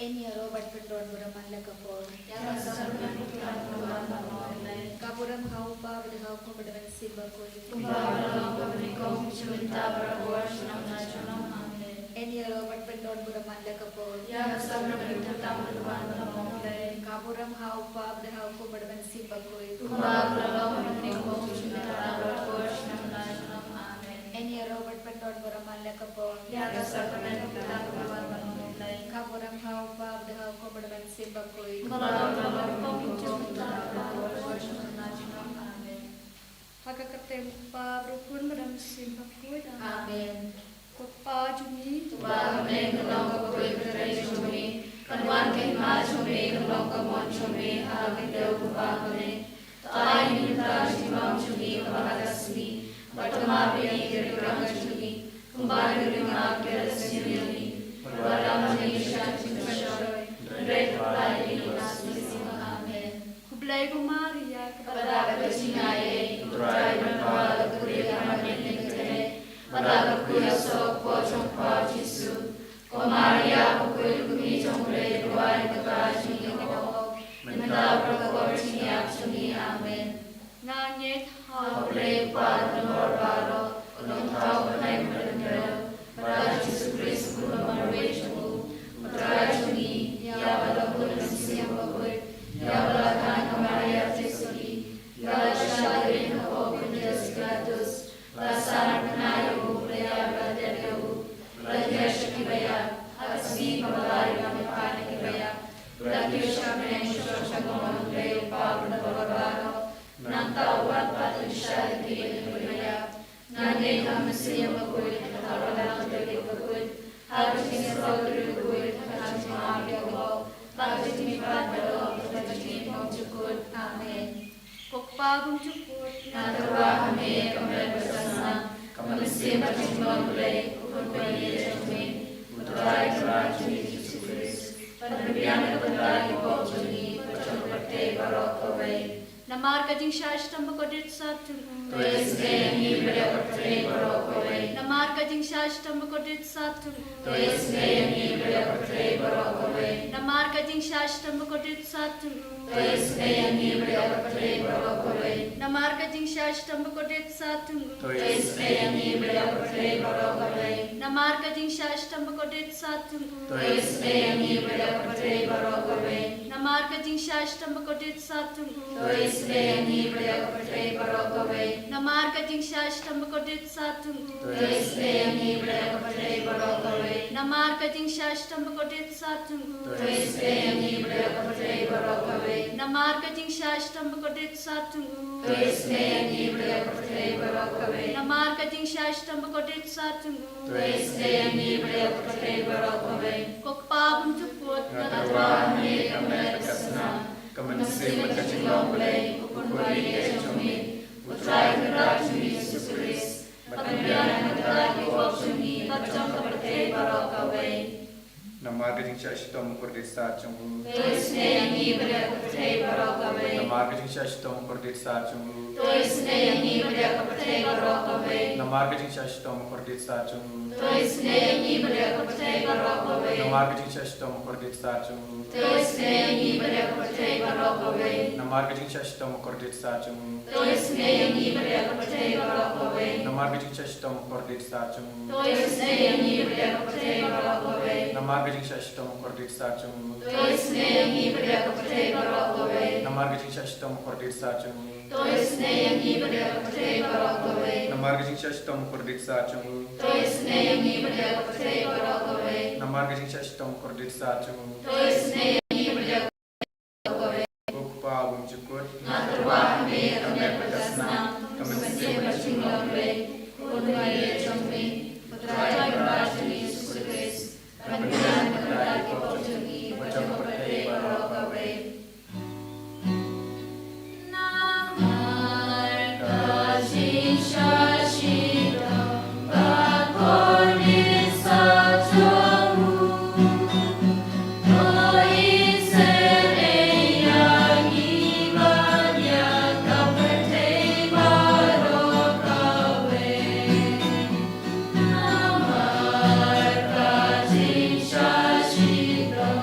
Eni Robert Pendon Buraman Lakapol. Kapuram Haupa with the Haupa with the Sibaku. Eni Robert Pendon Buraman Lakapol. Kapuram Haupa with the Haupa with the Sibaku. Eni Robert Pendon Buraman Lakapol. Kapuram Haupa with the Haupa with the Sibaku. Hakatempa berukun dalam simpaku. Amen. Kupa jumi. Tuba mengelong koi berai jumi. Kanwan kema jumi kelong kemon jumi. Alvin deu kupa kone. Tai minta jimam jumi kabagasmi. Bertema bini kerang jumi. Kembali dengan keras jumi. Berwaram menyisat jumshoy. Red palai nasmi. Amen. Kublai Maria kepada kecingai. Turai berpala kuriaman menengte. Pada kuya sopo jompa Yesu, ko Maria kuya kumi jomre luar kekaji ko, mentah berkor siniap suni amen. Nanyet Haule pada norbaro, ulung tau benai berdendera, pada Yesus Kristus bermarwai jemu, mentera juni, ya pada kuya siap kuya, ya pada kan Maria Yesusi, ya syadri ko kunjas gratus. Lasana penayu, Lea Bradeu, Radia Shakibaya, Asmi Pabalari Namipana Kibaya, Radia Shaman Shoshagon, Leo Pablo Babaro, Nanta Wapa Shadi Kibaya, Nande Hamasi Makui, Harala Bakui, Hajis Rodri Kui, Hajima Yogo, Hajimi Padalo, Hajimi Mokchukut, Amen. Pagpagong cukur. Natawa kami kami bersama, kami siapa cuma boleh ukun bayi kami, putra Yesus Kristus. Penerimaan kepada ibu juni, bercoba barokawe. Namar kajing shashtam bakodit satu. Tuis gayami berapa barokawe. Namar kajing shashtam bakodit satu. Tuis gayami berapa barokawe. Namar kajing shashtam bakodit satu. Tuis gayami berapa barokawe. Namar kajing shashtam bakodit satu. Tuis gayami berapa barokawe. Namar kajing shashtam bakodit satu. Tuis gayami berapa barokawe. Namar kajing shashtam bakodit satu. Tuis gayami berapa barokawe. Namar kajing shashtam bakodit satu. Tuis gayami berapa barokawe. Namar kajing shashtam bakodit satu. Tuis gayami berapa barokawe. Namar kajing shashtam bakodit satu. Tuis gayami berapa barokawe. Namar kajing shashtam bakodit satu. Tuis gayami berapa barokawe. Kokpabong cukut. Natawa kami kami bersama, kami siapa cuma boleh ukun bayi kami, putra Yesus Kristus. Penerimaan kepada ibu juni, bercoba barokawe. Namar kajing shashtam kordit sachungu. Tuis gayami berapa barokawe. Namar kajing shashtam kordit sachungu. Tuis gayami berapa barokawe. Namar kajing shashtam kordit sachungu. Tuis gayami berapa barokawe. Namar kajing shashtam kordit sachungu. Tuis gayami berapa barokawe. Namar kajing shashtam kordit sachungu. Tuis gayami berapa barokawe. Namar kajing shashtam kordit sachungu. Tuis gayami berapa barokawe. Namar kajing shashtam kordit sachungu. Tuis gayami berapa barokawe. Namar kajing shashtam kordit sachungu. Tuis gayami berapa barokawe. Namar kajing shashtam kordit sachungu. Tuis gayami berapa barokawe. Namar kajing shashtam kordit sachungu. Tuis gayami berapa barokawe. Pagpagong cukut. Natawa kami bersama, kami siapa cuma boleh ukun bayi kami, putra Yesus Kristus. Penerimaan kepada ibu juni, bercoba barokawe. Namar kajing shashtam bakodit sachungu. Tuis gayami berapa barokawe. Namar kajing shashtam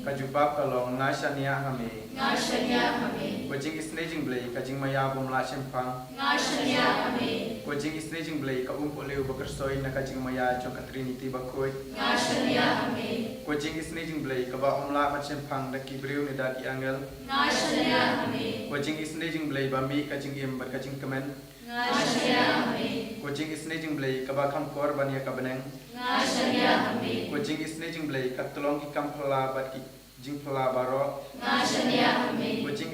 Kajubab kalong ngasanya hame. Kucing isnejing blay kajing maya bom la sempang. Kucing isnejing blay ka umpo leu bakersoy na kajing maya chong katrinity bakoy. Kucing isnejing blay ka ba umla mat sempang da kibriu ni da ki angel. Kucing isnejing blay bambi kajing imbat kajing kemen. Kucing isnejing blay ka ba kam korban ya kabeneng. Kucing isnejing blay ka tolong ki kam phala bat ki jing phala baro. Kucing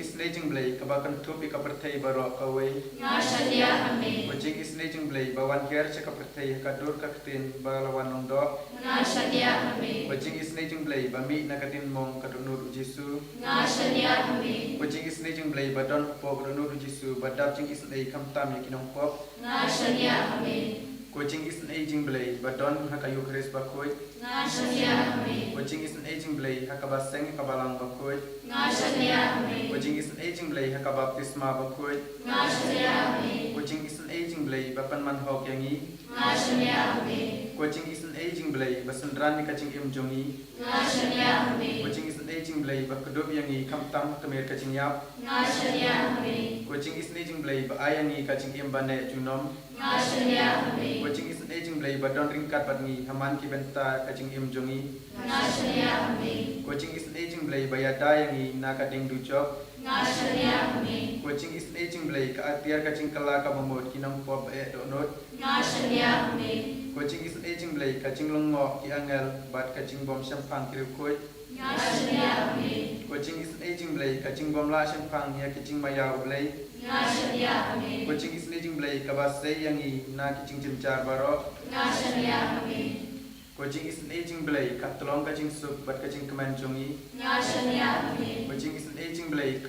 blay kabakan tup ika perthei barok kawai Ngashania hame. Kucing isnejing blay bawan kiar ceka perthei kadur kaktin balawan nongdok Ngashania hame. Kucing isnejing blay bami nakatin mong kadunur Jisu Ngashania hame. Kucing isnejing blay badon po kadunur Jisu badap cing isnei kamtam yakinong pop Ngashania hame. Kucing isnejing blay badon hakayu kris bakoy Ngashania hame. Kucing isnejing blay hakabaseng kabalang bakoy Ngashania hame. Kucing isnejing blay hakabaptisma bakoy Ngashania hame. Kucing isnejing blay bapan manhok yangi Ngashania hame. Kucing isnejing blay basendran ni kacing imjongi Ngashania hame. Kucing isnejing blay bakedop yangi kamtam kemer kacing yap Ngashania hame. Kucing isnejing blay baayangi kacing imbane junom Ngashania hame. Kucing isnejing blay badon ringkat badngi haman ki benta kacing imjongi Ngashania hame. Kucing isnejing blay bayada yangi nakading ducok Ngashania hame. Kucing isnejing blay kaatiar kacing kala kamamot kinang pop donot Ngashania hame. Kucing isnejing blay kacing lengok ki angel bat kacing bom syampang kirukoi Ngashania hame. Kucing isnejing blay kacing bom la syampang ya kacing mayau blay Ngashania hame. Kucing isnejing blay kabasay yangi na kacing jencar barok Ngashania hame. Kucing isnejing blay katolong kacing sup bat kacing kemanjongi Ngashania hame. Kucing isnejing blay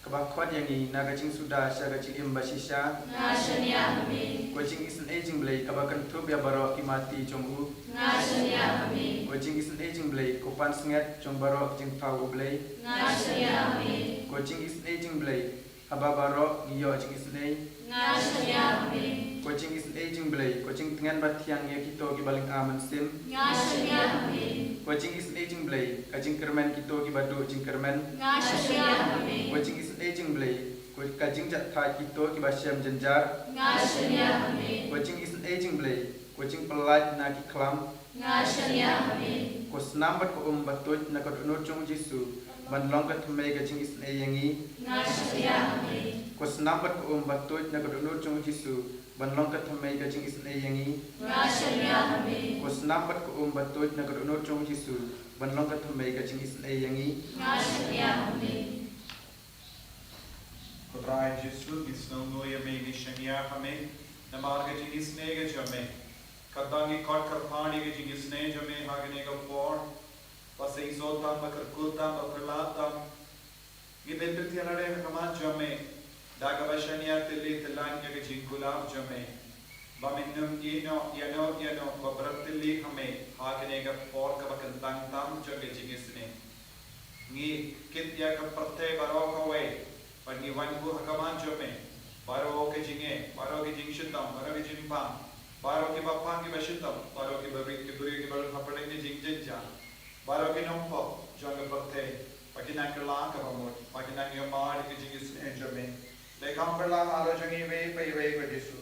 kabakot yangi na kacing sudah sya kacing imbasisya Ngashania hame. Kucing isnejing blay kabakan tub ya barok kimati jongu Ngashania hame. Kucing isnejing blay kupan senget jong barok jing pau blay Ngashania hame. Kucing isnejing blay haba barok ngiyo jing isnej Ngashania hame. Kucing isnejing blay kucing tengan batiang ya kito ki baling aman sim Ngashania hame. Kucing isnejing blay kacing kermen kito ki badu jing kermen Ngashania hame. Kucing isnejing blay kacing jat thai kito ki basyam jenjar Ngashania hame. Kucing isnejing blay kucing pelat na ki klam Ngashania hame. Kus nambat ko batut na kadunur chung Jisu banlong ka thmei kacing isneyangi Ngashania hame. Kus nambat ko batut na kadunur chung Jisu banlong ka thmei kacing isneyangi Ngashania hame. Kus nambat ko batut na kadunur chung Jisu banlong ka thmei kacing isneyangi Ngashania hame. Kodrai Jesu gisno noya me gishania hame namarga jingisnega jame kadangi kod karpani ge jingisne jame hagane ga por pasai sotam makarkutam apralatam giben pirtianare kaman jame daga bashania tili tilanya ge jingulam jame baminum yano babratili hame hagane ga por ka bakantang tam jage jingisne ngi kitya ka prate barokawe Pagi wanku hakaman jome, baro ke jinge, baro ke jingshitam, baro ke jimpang, baro ke bapang ke bashitam, baro ke bari ke buri ke baru hapadeng ke jingjenja, baro ke nompo, jangan berte, pagi nang kelang ke bamut, pagi nang yomar ke jingis jome, lekam perlah halo jangi wei ke Jesu,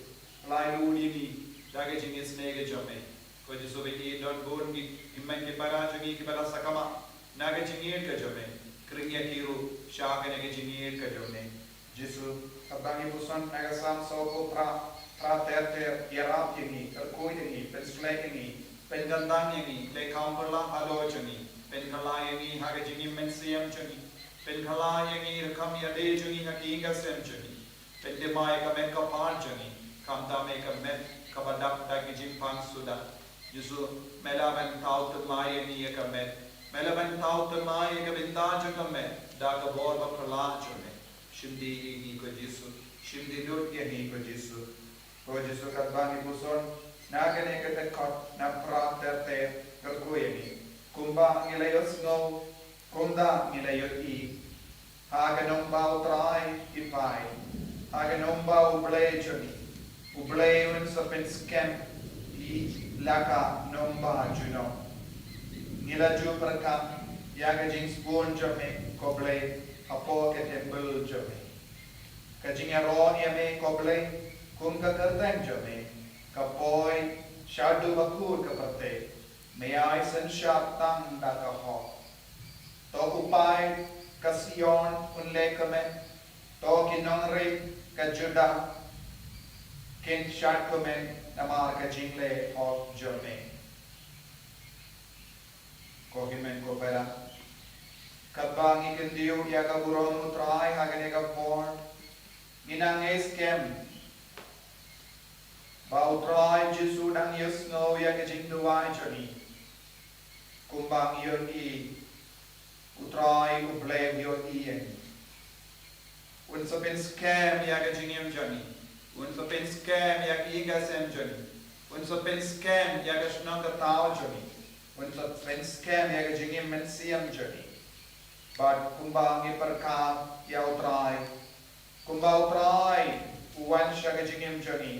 lai lu ni, jaga jingis nege jome, ko Jesu beki don bon ki imman ke bara jangi ke bara sakama, naga jingir ke jome. Kringya kiru syakane ke jinir ke jone Jesu tabangi busan nagasam sopo pra ter yarap yangi terkoi yangi penslek yangi pengandang yangi le kamperla alo jangi penkala yangi haga jingi mensiam jangi penkala yangi rekam yade jangi hakinga sem jangi pendemai ka men ka par jangi kamta me ka men ka badak dagi jimpang suda Jesu melaban tau temai yangi ka men Melaban tau temai ke bintang jangame, daga bor baprala jone. Shimdi ini ko Jesu, shimdi lut ini ko Jesu. Ko Jesu kat bangi buson, nagane ke tekot na prat ter kerkuini. Kumba ngilayos no, kumda ngilayot I. Haga nong bau trai ipai, haga nong bau ublay joni. Ublay un sa penskem I laka nong ba juno. Nila ju perkam yaga jing spoon jame koble apo ke temple jame kajing aro yame koble kum ka kartang jame kapoy shadu bakur ka pate mayai san shap tang da ka ho to upai kasion unle kame to kinongre ka juda kin shat kame namar ka jingle of jame Kogimen ko pera. Kabangi kendiu ya kaburon mutrai hagane ka por ginang eskem bau trai Jesu dang yes no ya ke jing duai jani kumbang yon i utrai ublem yon i un so pen scam ya ke jing yem jani un so pen scam ya ke inga sem jani un so pen scam ya ke shnang ka tao jani un so pen scam ya ke jing yem men siam jani but kumbang i perkam ya utrai kumbang utrai uwan sya ke jing yem jani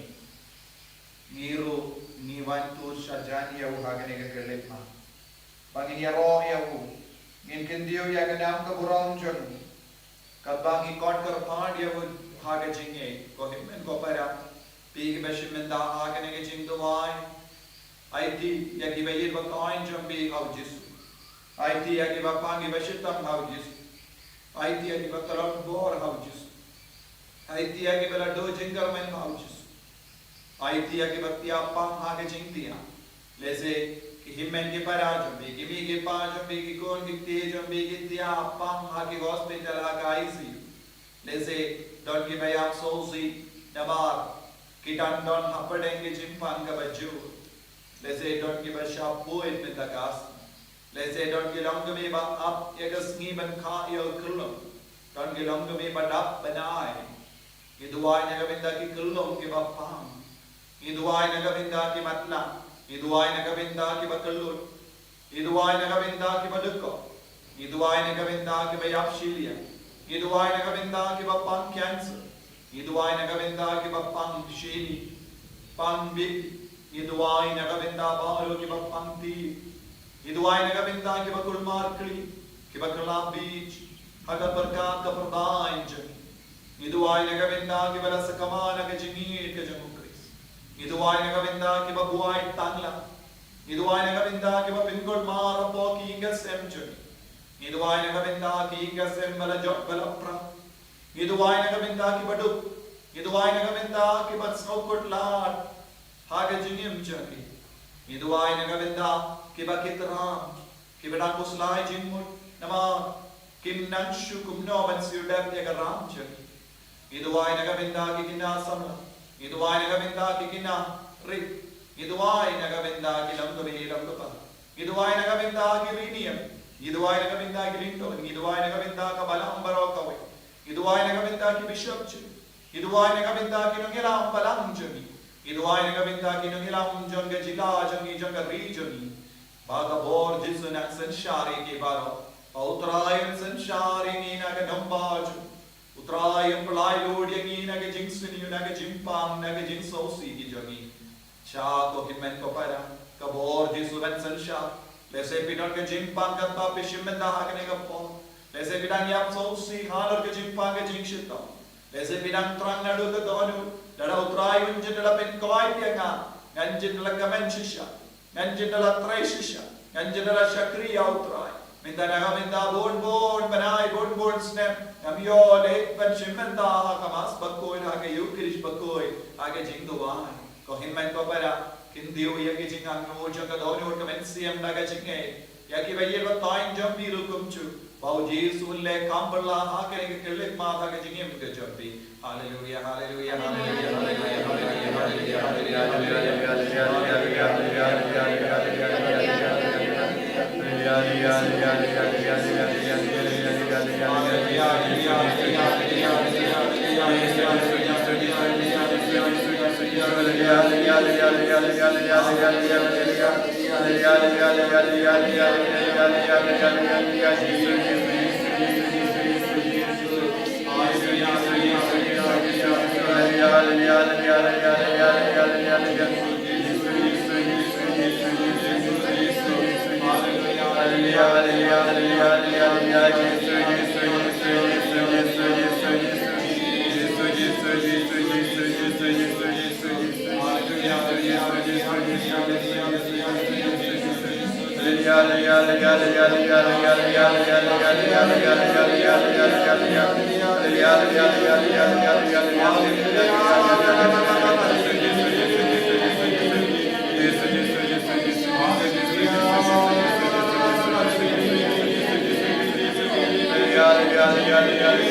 Ngiru ni wantu sajani ya uhagane ke kelipma. Bangin ya roh ya u. Ngin kendiyo ya ganam ka burong joni. Kabangi kot karpad ya u haga jinge. Ko himmen ko para. Pigi beshimen da hagane ke jing duwai. Aiti ya ki bayir ba kain jambi hau jisu. Aiti ya ki ba pangi beshitam hau jisu. Aiti ya ki ba talak bor hau jisu. Aiti ya ki ba do jingar men hau jisu. Aitia ke bakti apa hage jingtia lese ki himmen ke parajum be ki mi ke pajum be ki kon ki tejum be ki tia apa hage hospital ha ICU lese don ki bayam sozi nabar ki dan don hapadenge jimpan ka baju lese don ki basha poet mit takas lese don ki long me ba up yegas ni ban kha yo kulum don ki long me ba dap banai ki duai ne gabinda ki kulum ki ba pam Iduai nagavinda ki matla, iduai nagavinda ki bakalur, iduai nagavinda ki badukko, iduai nagavinda ki bayapshilia, iduai nagavinda ki bapang cancer, iduai nagavinda ki bapang shini, pang big, iduai nagavinda baro ki bapang ti, iduai nagavinda ki bakul markli, ki bakula beach, haga perka ka perdain jani, iduai nagavinda ki bala sakamana ka jingir ka jamu. Iduai nagavinda ki ba buai tangla. Iduai nagavinda ki ba pinkod mara po ki inga sem juni. Iduai nagavinda ki inga sem bala jok bala pra. Iduai nagavinda ki ba duk. Iduai nagavinda ki ba snowkot laad. Haga jingim juni. Iduai nagavinda ki ba kitram. Ki ba nakuslai jingmut. Nama kim nanshu kumno ban siudap yaga ram juni. Iduai nagavinda ki kinasam. Iduai nagavinda ki kina rik. Iduai nagavinda ki lamduri lamdupa. Iduai nagavinda ki riniam. Iduai nagavinda ki linton. Iduai nagavinda ka balam barokawe. Iduai nagavinda ki bishopchu. Iduai nagavinda ki nungilam balang jami. Iduai nagavinda ki nungilam janga jila jangi janga rijami. Baga bor jisu nak sanshari ki baro. Pautrayan sanshari ni naga nambaju. Utrayam palai lord yangi naga jingsuni naga jimpam naga jingsosi ki jogi cha ko himmen ko para kabor jisu ban sansha lese pidon ke jimpam ka ta pishimmen da hakne ka po lese pidan yap sosi halor ke jimpam ke jingshita lese pidan trang nadu ka donu dada utrayam jindala pen koi tianga ganjindala kamenshisha ganjindala traishisha ganjindala shakriya utray minda naga minda bon banai bon snap Namyo le ban shimenda kamas bakoi hage yukrish bakoi hage jingduan ko himmen ko para kindiu yage jingang no janga donu kamensiam naga jinge yaki baye ba tain jambi rukumchu bau jesu le kambala hage kelek ma hage jingem ke jambi hallelujah hallelujah hallelujah hallelujah hallelujah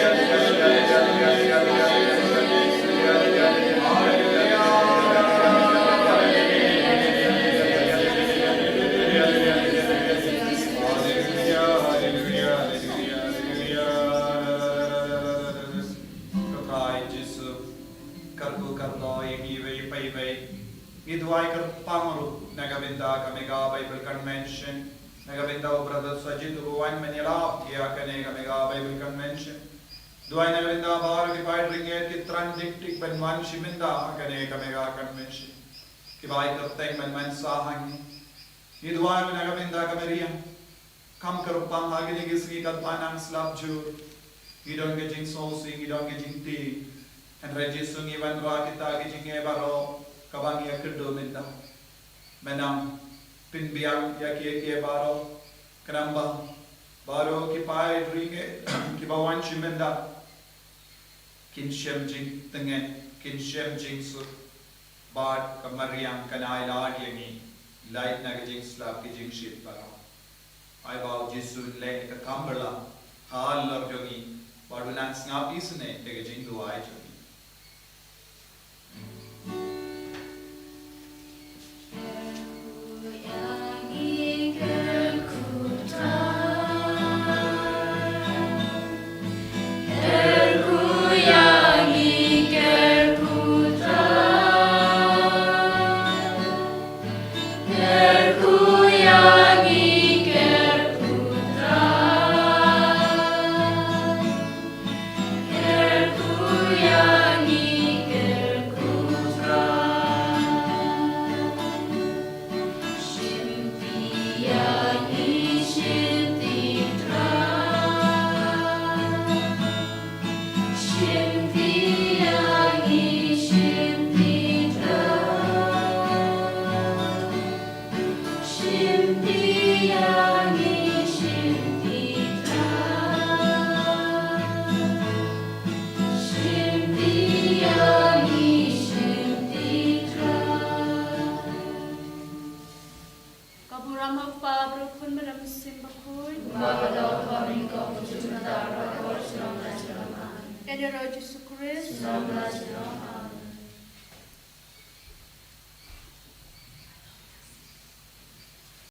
Hallelujah. Iduai Karpamaru, Nagabinda Kamega Bible Convention, Nagabinda Brother Sajitu Buan Manila, Yakanega Mega Bible Convention, Duai Nagabinda Bar, Kipai Ringet, Kitrandik, Ben Man Shiminda, Kanega Mega Convention, Kibai Kaptang Ben Man Sahangi, Iduai Nagabinda Kamaria, Kam Karupang Haginigis Katpanang Slapju, Idon Gajing Sosi, Idon Gajing Tea, and Regisun Ivan Rakita Gajing Evaro. Kabangi akedo minda, menam pinbiang yaki baro, kenamba baro kipai ringe kibawan shimenda, kinshem jing tengen kinshem jing su, bad kamariang kanai lad yangi, light nagajing slap kijing ship baro. I bow jisun le kakambala, hal lor jongi, badunan snap isne tegajing duai jongi. Jesus Christ,